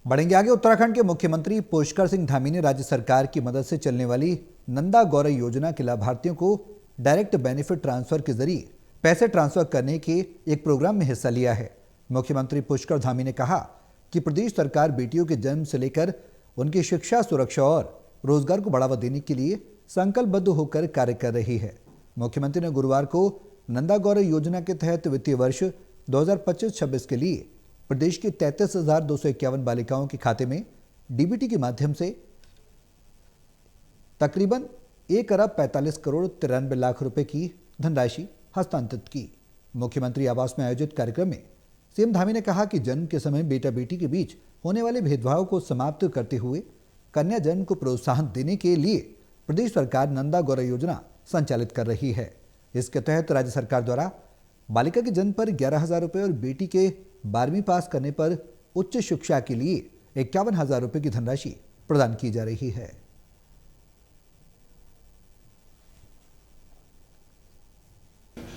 बढ़ेंगे आगे। उत्तराखंड के मुख्यमंत्री पुष्कर सिंह धामी ने राज्य सरकार की मदद से चलने वाली नंदा गौरव योजना के लाभार्थियों को डायरेक्ट बेनिफिट ट्रांसफर के जरिए पैसे ट्रांसफर करने के एक प्रोग्राम में हिस्सा लिया है। मुख्यमंत्री पुष्कर धामी ने कहा कि प्रदेश सरकार बेटियों के जन्म से लेकर उनकी शिक्षा, सुरक्षा और रोजगार को बढ़ावा देने के लिए संकल्पबद्ध होकर कार्य कर रही है। मुख्यमंत्री ने गुरुवार को नंदा गौरव योजना के तहत वित्तीय वर्ष 2025-26 के लिए प्रदेश की 33,251 बालिकाओं के खाते में डीबीटी के माध्यम से तकरीबन 1 अरब 45 करोड़ 93 लाख रुपए की धनराशि हस्तांतरित की। मुख्यमंत्री आवास में आयोजित कार्यक्रम में सीएम धामी ने कहा कि जन्म के समय बेटा बेटी के बीच होने वाले भेदभाव को समाप्त करते हुए कन्या जन्म को प्रोत्साहन देने के लिए प्रदेश सरकार नंदा गौरव योजना संचालित कर रही है। इसके तहत राज्य सरकार द्वारा बालिका के जन्म पर 11,000 रुपये और बेटी के 12वीं पास करने पर उच्च शिक्षा के लिए 51,000 रुपये की धनराशि प्रदान की जा रही है।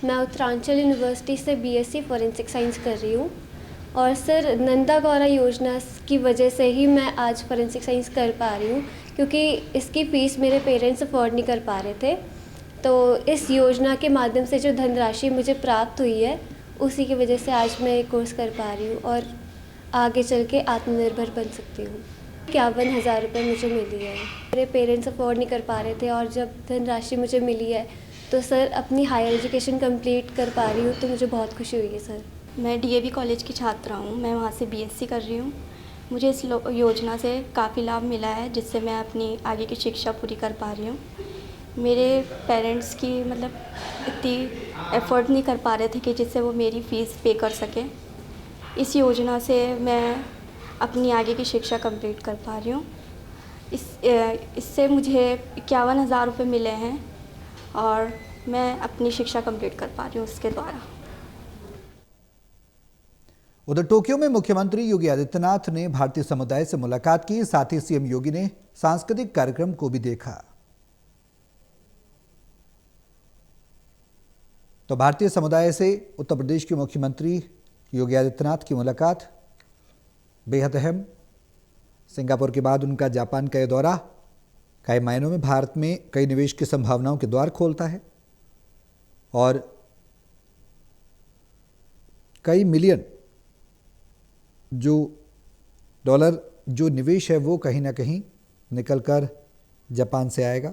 मैं उत्तरांचल यूनिवर्सिटी से बीएससी फॉरेंसिक साइंस कर रही हूँ और सर नंदा गौरव योजना की वजह से ही मैं आज फॉरेंसिक साइंस कर पा रही हूँ, क्योंकि इसकी फ़ीस मेरे पेरेंट्स अफोर्ड नहीं कर पा रहे थे। तो इस योजना के माध्यम से जो धनराशि मुझे प्राप्त हुई है उसी की वजह से आज मैं ये कोर्स कर पा रही हूँ और आगे चल के आत्मनिर्भर बन सकती हूँ। 51,000 रुपये मुझे मिली है। मेरे पेरेंट्स अफोर्ड नहीं कर पा रहे थे और जब धनराशि मुझे मिली है तो सर अपनी हायर एजुकेशन कंप्लीट कर पा रही हूँ, तो मुझे बहुत खुशी हुई है सर। मैं डीएवी कॉलेज की छात्रा हूँ, मैं वहाँ से बीएससी कर रही हूँ। मुझे इस योजना से काफ़ी लाभ मिला है, जिससे मैं अपनी आगे की शिक्षा पूरी कर पा रही हूँ। मेरे पेरेंट्स की इतनी एफ़र्ट नहीं कर पा रहे थे कि जिससे वो मेरी फ़ीस पे कर सकें। इस योजना से मैं अपनी आगे की शिक्षा कंप्लीट कर पा रही हूँ। इससे मुझे 51,000 रुपये मिले हैं और मैं अपनी शिक्षा कंप्लीट कर पा रही हूँ उसके द्वारा। उधर टोक्यो में मुख्यमंत्री योगी आदित्यनाथ ने भारतीय समुदाय से मुलाकात की। साथ ही सीएम योगी ने सांस्कृतिक कार्यक्रम को भी देखा। तो भारतीय समुदाय से उत्तर प्रदेश के मुख्यमंत्री योगी आदित्यनाथ की मुलाकात बेहद अहम। सिंगापुर के बाद उनका जापान का यह दौरा कई मायनों में भारत में कई निवेश की संभावनाओं के द्वार खोलता है और कई मिलियन जो डॉलर जो निवेश है वो कहीं ना कहीं निकलकर जापान से आएगा।